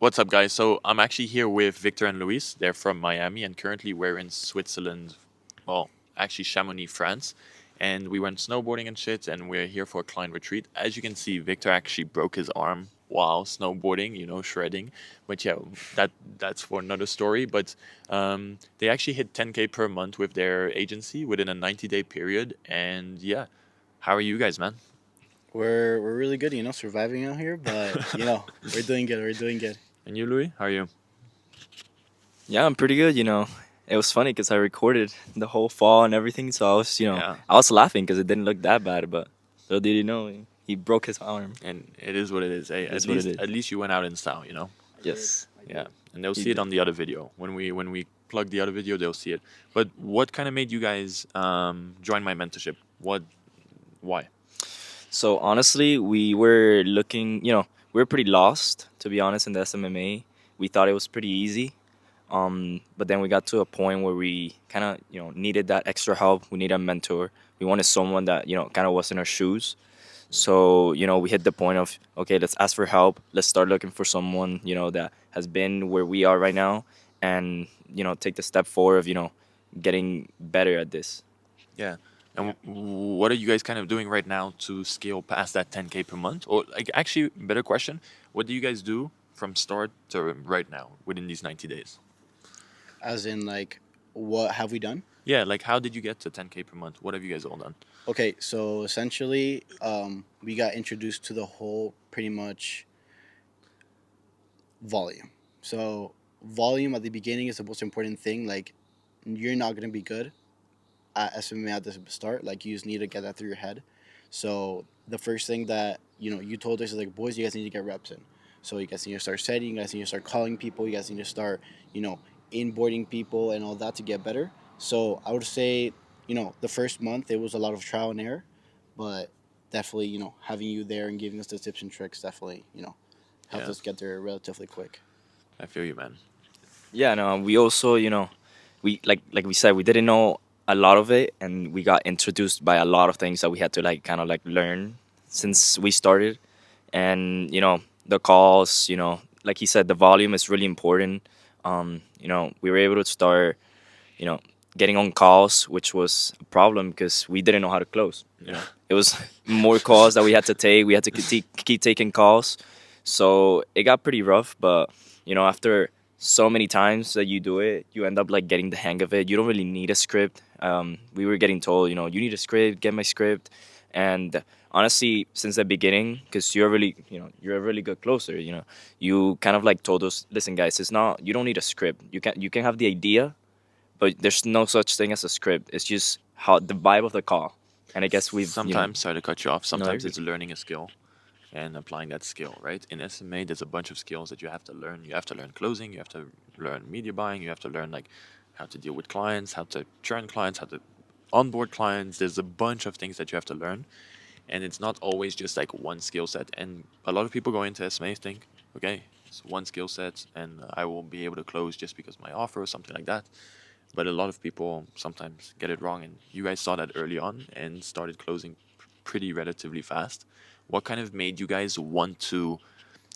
What's up, guys? So I'm actually here with Victor and Luis. They're from Miami, and currently we're in Switzerland. Well, actually Chamonix, France, and we went snowboarding and shit. And we're here for a client retreat. As you can see, Victor actually broke his arm while snowboarding. Shredding. But yeah, that's for another story. But they actually hit 10K per month with their agency within a 90-day period. And yeah, how are you guys, man? We're really good, surviving out here, but we're doing good. We're doing good. And you, Louis, how are you? Yeah, I'm pretty good. It was funny because I recorded the whole fall and everything, so Yeah. I was laughing because it didn't look that bad. But little did you know, he broke his arm. And it is what it is. Hey, It at is what it least is. at least you went out in style. I did. Yes, I Yeah, did. and they'll he see it did. on the other video when we plug the other video. They'll see it. But what kind of made you guys join my mentorship? What? Why? So honestly, we were looking. We were pretty lost, to be honest, in the SMMA. We thought it was pretty easy. But then we got to a point where we kind of needed that extra help. We needed a mentor. We wanted someone that kind of was in our shoes. So, we hit the point of, okay, let's ask for help. Let's start looking for someone, that has been where we are right now and, take the step forward of, getting better at this. Yeah. Yeah. And what are you guys kind of doing right now to scale past that 10K per month? Or like, actually, better question: what do you guys do from start to right now within these 90 days? As in, like, what have we done? Yeah, like how did you get to 10K per month? What have you guys all done? Okay, so essentially, we got introduced to the whole pretty much volume. So volume at the beginning is the most important thing. Like, you're not gonna be good at SMMA at the start. Like, you just need to get that through your head. So the first thing that you told us is like, boys, you guys need to get reps in. So you guys need to start setting. You guys need to start calling people. You guys need to start inboarding people and all that to get better. So I would say the first month it was a lot of trial and error, but definitely having you there and giving us the tips and tricks definitely helped Yeah, us get there relatively quick. I feel you, man. Yeah, no, we also, we like we said, we didn't know a lot of it, and we got introduced by a lot of things that we had to like kind of like learn since we started. And the calls, like he said, the volume is really important. We were able to start, you know, getting on calls, which was a problem because we didn't know how to close. Yeah. It was more calls that we had to take. We had to keep taking calls, so it got pretty rough. But after so many times that you do it, you end up like getting the hang of it. You don't really need a script. We were getting told, you need a script. Get my script, and honestly, since the beginning, because you're a really good closer. You kind of like told us, listen, guys, it's not, you don't need a script. You can have the idea, but there's no such thing as a script. It's just how the vibe of the call. And I guess we've, Sometimes, sorry to cut you off, no, sometimes it's learning a skill and applying that skill, right? In SMA, there's a bunch of skills that you have to learn. You have to learn closing, you have to learn media buying, you have to learn like how to deal with clients, how to churn clients, how to onboard clients. There's a bunch of things that you have to learn, and it's not always just like one skill set. And a lot of people go into SMA think, okay, it's one skill set, and I will be able to close just because my offer or something like that. But a lot of people sometimes get it wrong, and you guys saw that early on and started closing pretty relatively fast. What kind of made you guys want to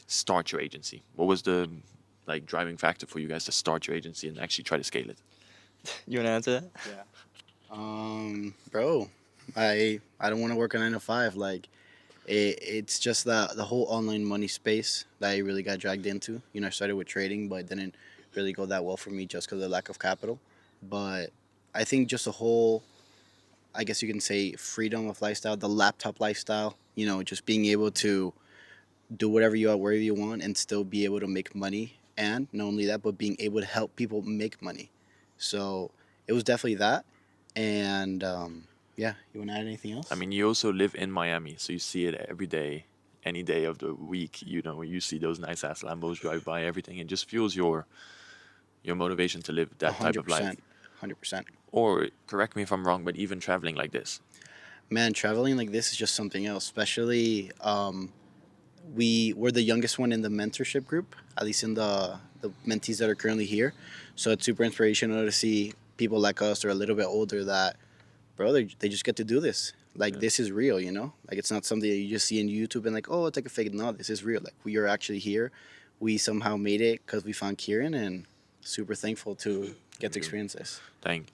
start your agency? What was the like driving factor for you guys to start your agency and actually try to scale it? you want to answer that? Yeah. Bro, I don't want to work a 9 to 5. Like, it's just that the whole online money space that I really got dragged into. I started with trading, but it didn't really go that well for me just because of the lack of capital. But I think just the whole, I guess you can say, freedom of lifestyle, the laptop lifestyle. Just being able to do whatever you want, wherever you want, and still be able to make money. And not only that, but being able to help people make money. So it was definitely that. And yeah, you want to add anything I else? mean, you also live in Miami, so you see it every day, any day of the week. You see those nice ass Lambos drive by, everything. It just fuels your motivation to live A that type hundred of life. percent, 100%. Or correct me if I'm wrong, but even traveling like this. Man, traveling like this is just something else. Especially, we were the youngest one in the mentorship group, at least in the mentees that are currently here. So it's super inspirational to see people like us or a little bit older that, bro, they just get to do this. Like, Yeah. this is real. Like, it's not something that you just see in YouTube and like, oh, it's like a fake. No, this is real. Like, we are actually here. we somehow made it because we found Kieran, and super thankful to get Thank to you. experience this. Thank.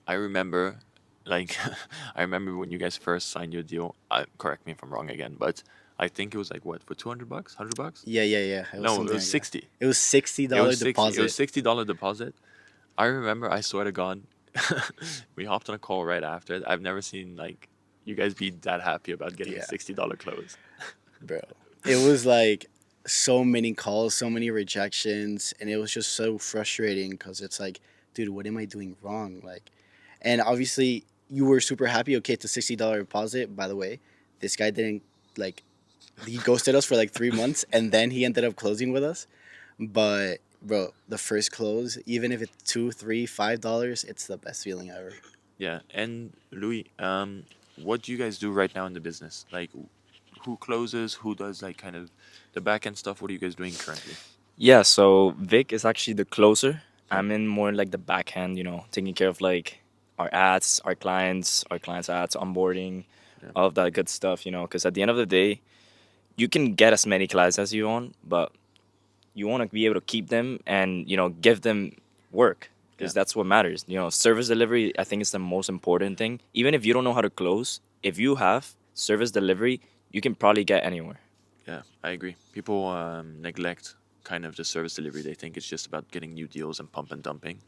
I remember, like, I remember when you guys first signed your deal. Correct me if I'm wrong again, but I think it was like what, for $200, $100? Yeah, yeah, yeah. It was No, it something was like that. 60. It was $60 It was 60. It was deposit. $60 deposit. I remember. I swear to God, we hopped on a call right after it. I've never seen like you guys be that happy about getting a Yeah, $60 close. bro. It was like so many calls, so many rejections, and it was just so frustrating because it's like, dude, what am I doing wrong? Like, and obviously you were super happy. Okay, it's a $60 deposit. By the way, this guy didn't like he ghosted us for like 3 months, and then he ended up closing with us. But bro, the first close, even if it's two, three, $5, it's the best feeling ever. Yeah, and Louis, what do you guys do right now in the business? Like, who closes? Who does like kind of the back end stuff? What are you guys doing currently? Yeah, so Vic is actually the closer. Yeah, I'm in more like the backhand, taking care of like our ads, our clients' ads, onboarding, yeah, all of that good stuff, because at the end of the day, you can get as many clients as you want, but you want to be able to keep them and, give them work yeah, because that's what matters. Service delivery, I think, is the most important thing. Even if you don't know how to close, if you have service delivery, you can probably get anywhere. yeah. I agree. People neglect kind of the service delivery. They think it's just about getting new deals and pump and dumping.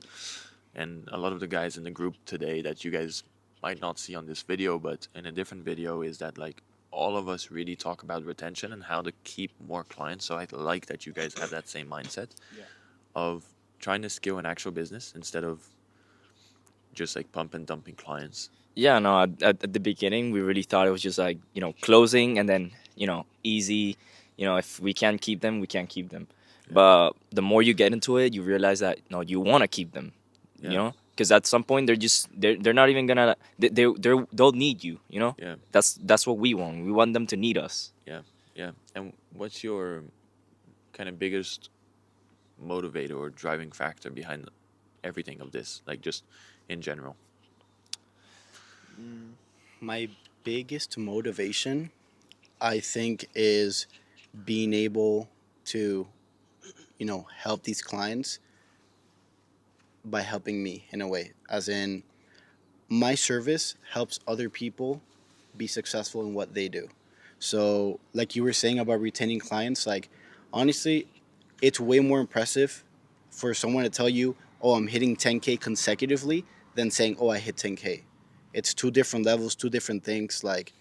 And a lot of the guys in the group today that you guys might not see on this video, but in a different video, is that like all of us really talk about retention and how to keep more clients. So I like that you guys have that same mindset Yeah. of trying to scale an actual business instead of just like pump and dumping clients. Yeah, no, at the beginning, we really thought it was just like, closing and then, easy. If we can't keep them, we can't keep them. Yeah, But the more you get into it, you realize that, no, you want to keep them, yeah, because at some point they're not even gonna, they'll need you, yeah, That's what we want. We want them to need us. yeah, yeah. And what's your kind of biggest motivator or driving factor behind everything of this? Like just in general. My biggest motivation, I think, is being able to, help these clients by helping me in a way. As in, my service helps other people be successful in what they do. So, like you were saying about retaining clients, like, honestly, it's way more impressive for someone to tell you, oh, I'm hitting 10K consecutively than saying, oh, I hit 10K. It's two different levels, two different things. Like,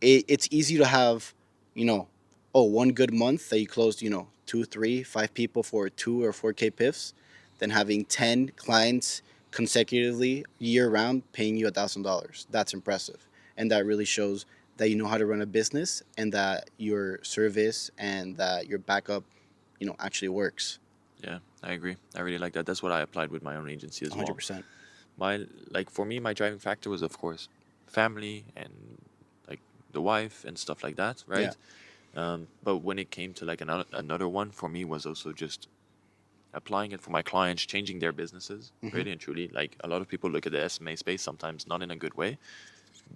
it's easy to have, you know, oh, one good month that you closed, two, three, five people for 2 or 4K piffs, than having 10 clients consecutively year round paying you $1,000. That's impressive. And that really shows that you know how to run a business and that your service and that your backup, actually works. Yeah, I agree. I really like that. That's what I applied with my own agency as well. 100%. My like for me, my driving factor was of course family and like the wife and stuff like that, Yeah. right? But when it came to like another one for me was also just applying it for my clients, changing their businesses, Hmm. really and truly. Like a lot of people look at the SMA space sometimes not in a good way,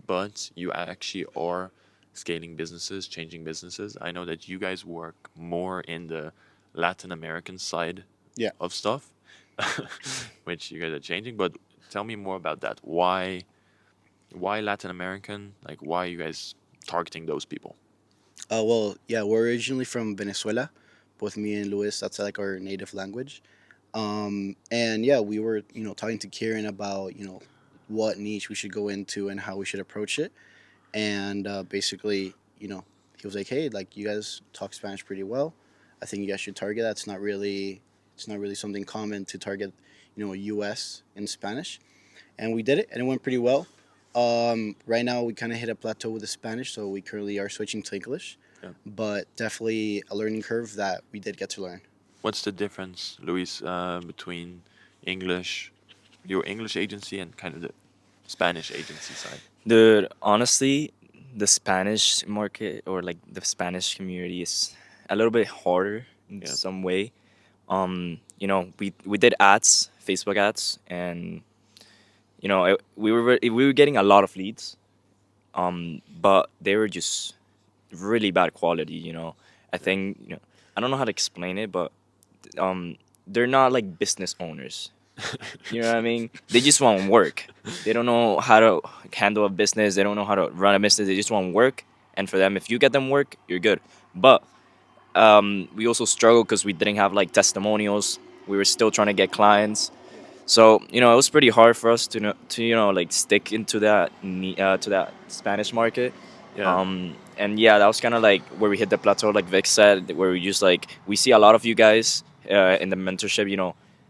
but you actually are scaling businesses, changing businesses. I know that you guys work more in the Latin American side Yeah. of stuff, which you guys are changing. But tell me more about that. Why Latin American? Like why are you guys targeting those people? Well, yeah, we're originally from Venezuela. Both me and Luis, that's like our native language. And yeah, we were, talking to Kieran about, what niche we should go into and how we should approach it. And basically, he was like, hey, like you guys talk Spanish pretty well. I think you guys should target that. It's not really something common to target, U.S. in Spanish. And we did it, and it went pretty well. Right now, we kind of hit a plateau with the Spanish, so we currently are switching to English. Yeah. But definitely a learning curve that we did get to learn. What's the difference, Luis, between English, your English agency, and kind of the Spanish agency side? Dude, honestly, the Spanish market or like the Spanish community is a little bit harder in Yeah. some way. We did ads, Facebook ads, and we were getting a lot of leads, but they were just really bad quality. I think I don't know how to explain it, but um, they're not like business owners. You know what I mean? They just want work. They don't know how to handle a business. They don't know how to run a business. They just want work. And for them, if you get them work, you're good. But we also struggled because we didn't have like testimonials. We were still trying to get clients. So it was pretty hard for us to like stick into to that Spanish market. Yeah. And yeah, that was kind of like where we hit the plateau, like Vic said, where we just like we see a lot of you guys in the mentorship.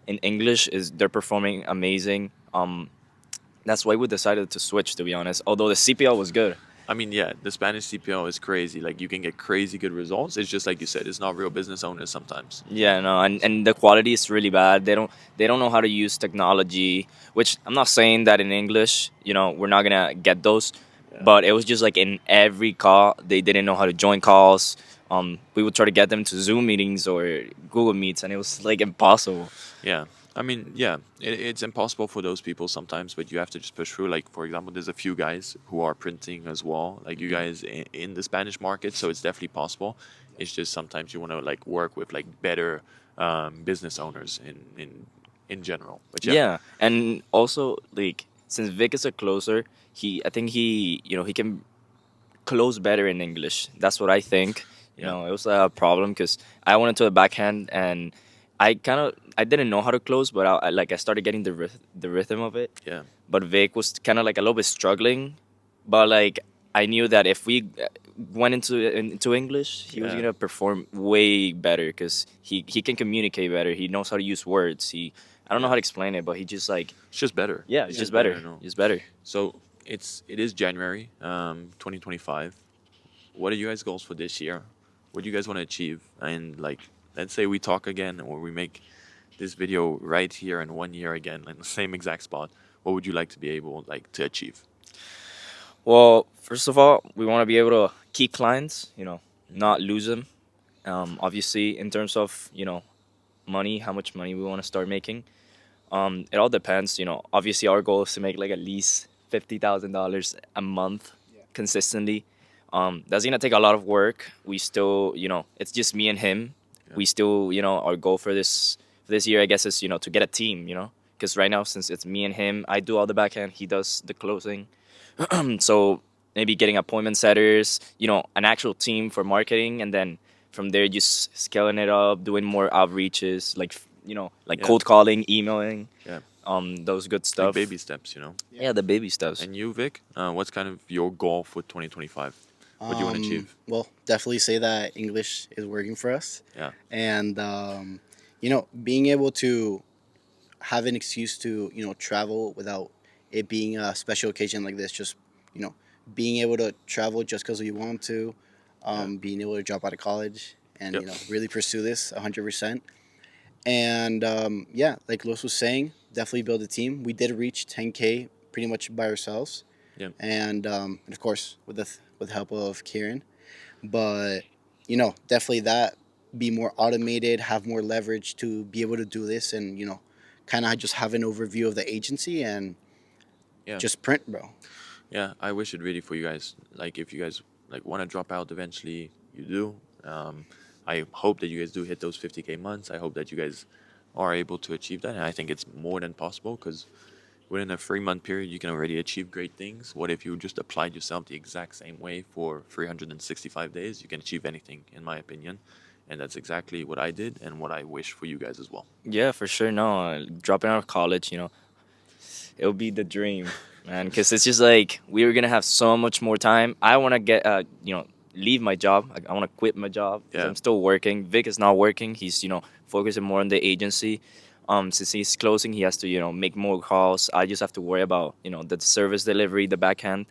In English is they're performing amazing. That's why we decided to switch. To be honest, although the CPL was good. I mean, yeah, the Spanish CPO is crazy. Like you can get crazy good results. It's just like you said, it's not real business owners sometimes. Yeah, no, and the quality is really bad. They don't know how to use technology, which I'm not saying that in English, we're not gonna get those, Yeah. but it was just like in every call, they didn't know how to join calls. We would try to get them to Zoom meetings or Google Meets, and it was like impossible. Yeah. I mean, yeah, it's impossible for those people sometimes, but you have to just push through. Like, for example, there's a few guys who are printing as well, like you guys in the Spanish market, so it's definitely possible. It's just sometimes you want to like work with like better business owners in general. But yeah, Yeah, and also like since Vic is a closer, I think he can close better in English. That's what I think. yeah, It was a problem because I went into the backhand and I didn't know how to close, but I started getting the rhythm of it. yeah, But Vic was kind of like a little bit struggling, but like I knew that if we went into English, he was yeah. gonna perform way better because he can communicate better. He knows how to use words. I don't know Yeah. how to explain it, but he just like It's just better. yeah, It's it's just better, better. I know. It's better. So it is January, 2025. What are you guys' goals for this year? What do you guys want to achieve? And like, let's say we talk again, or we make this video right here in 1 year again, in the same exact spot. What would you like to be able like to achieve? Well, first of all, we want to be able to keep clients, Mhm. not lose them. Obviously, in terms of, money, how much money we want to start making. It all depends, Obviously, our goal is to make like at least $50,000 a month consistently. That's gonna take a lot of work. We still, it's just me and him. Yeah. We still, our goal for this year, I guess, is to get a team. Because right now, since it's me and him, I do all the backhand, he does the closing. So maybe getting appointment setters, an actual team for marketing, and then from there just scaling it up, doing more outreaches, like Yeah. cold calling, emailing, Yeah. those good Like stuff. baby steps. Yeah, the baby steps. And you, Vic, what's kind of your goal for 2025? What do you want to achieve? Well, definitely say that English is working for us, Yeah. and being able to have an excuse to travel without it being a special occasion like this. Just you know, being able to travel just because we want to, Yeah. being able to drop out of college and Yep. really pursue this 100%. And yeah, like Los was saying, definitely build a team. We did reach 10K pretty much by ourselves, Yep. and of course with the help of Kieran. But definitely that be more automated, have more leverage to be able to do this, and kind of just have an overview of the agency and Yeah. just print, bro. Yeah. I wish it really for you guys. Like, if you guys like want to drop out eventually, you do. I hope that you guys do hit those 50K months. I hope that you guys are able to achieve that. And I think it's more than possible because within a 3 month period, you can already achieve great things. What if you just applied yourself the exact same way for 365 days? You can achieve anything, in my opinion. And that's exactly what I did and what I wish for you guys as well. Yeah, for sure. No, dropping out of college, it would be the dream, man. Because it's just like we were gonna have so much more time. I want to leave my job. I want to quit my job because Yeah. I'm still working. Vic is not working. He's focusing more on the agency. Since he's closing, he has to make more calls. I just have to worry about the service delivery, the backhand.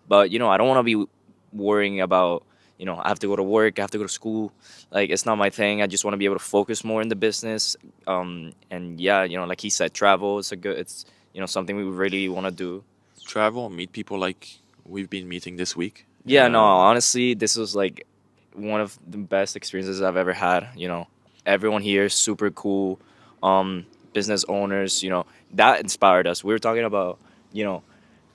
But I don't want to be worrying about I have to go to work, I have to go to school. Like it's not my thing. I just want to be able to focus more in the business. And yeah, like he said, travel is it's something we really want to do. Travel, meet people like we've been meeting this week. Yeah, no, honestly, this was like one of the best experiences I've ever had. Everyone here is super cool. Business owners, that inspired us. We were talking about,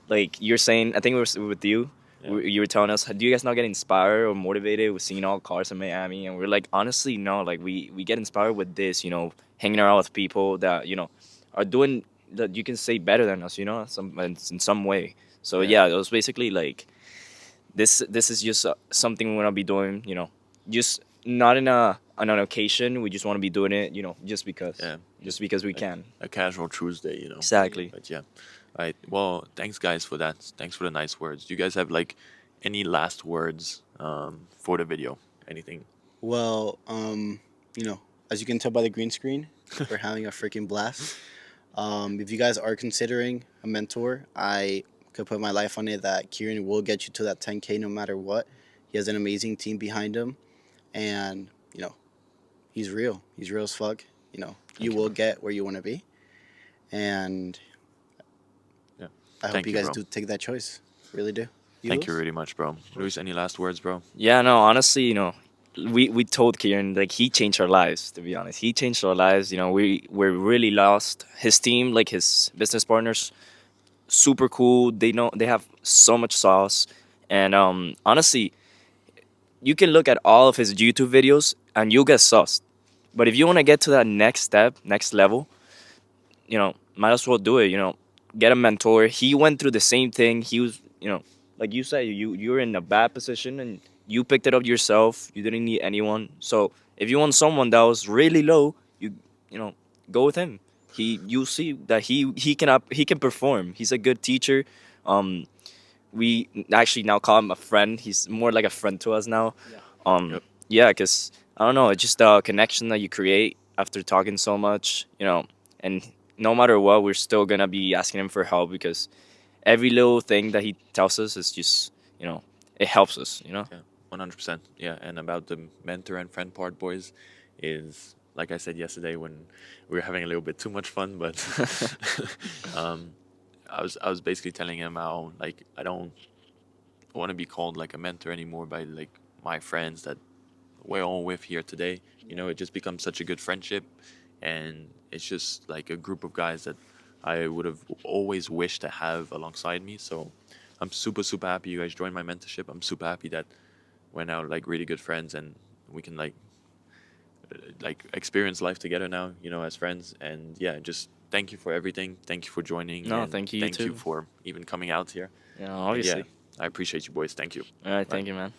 like you're saying, I think it was with you. Yeah. You were telling us, do you guys not get inspired or motivated with seeing all cars in Miami? And we're like, honestly, no. Like we get inspired with this, hanging around with people that are doing that you can say better than us, in some way. So Yeah. yeah, it was basically like this is just something we want to be doing, just not in a on an occasion. We just want to be doing it, just because, Yeah. just because we Like can. a casual Tuesday, Exactly. But yeah. Right. Well, thanks guys for that. Thanks for the nice words. Do you guys have like any last words for the video? Anything? Well, you know, as you can tell by the green screen, we're having a freaking blast. If you guys are considering a mentor, I could put my life on it that Kieran will get you to that 10K no matter what. He has an amazing team behind him, and he's real. He's real as fuck. You Thank you, will bro. get where you want to be, and Yeah. I hope Thank you you, guys bro. do take that choice. Really do. Thank you Luis? really much, bro. Luis, any last words, bro? Yeah, no, honestly, we told Kieran, like, he changed our lives. To be honest, he changed our lives. We're really lost. His team, like his business partners, super cool. They have so much sauce, and honestly, you can look at all of his YouTube videos and you'll get sauce. But if you want to get to that next step, next level, might as well do it. Get a mentor. He went through the same thing. He was, like you said, you're in a bad position and you picked it up yourself. You didn't need anyone. So if you want someone that was really low, you know go with him. You'll see that he can perform. He's a good teacher. Um, we actually now call him a friend. He's more like a friend to us now. Yep. Yeah, because I don't know, it's just a connection that you create after talking so much, and no matter what, we're still gonna be asking him for help because every little thing that he tells us is just, it helps us. Yeah. 100%. Yeah. And about the mentor and friend part, boys, is like I said yesterday when we were having a little bit too much fun, but um, I was basically telling him how like I don't want to be called like a mentor anymore by like my friends that we're all with here today. It just becomes such a good friendship, and it's just like a group of guys that I would have always wished to have alongside me. So I'm super super happy you guys joined my mentorship. I'm super happy that we're now like really good friends and we can like experience life together now, as friends. And yeah, just thank you for everything. Thank you for joining, No, and thank you, you thank you too. for even coming out here. And yeah, Obviously. I appreciate you boys. Thank you. All right, Bye. thank you, man.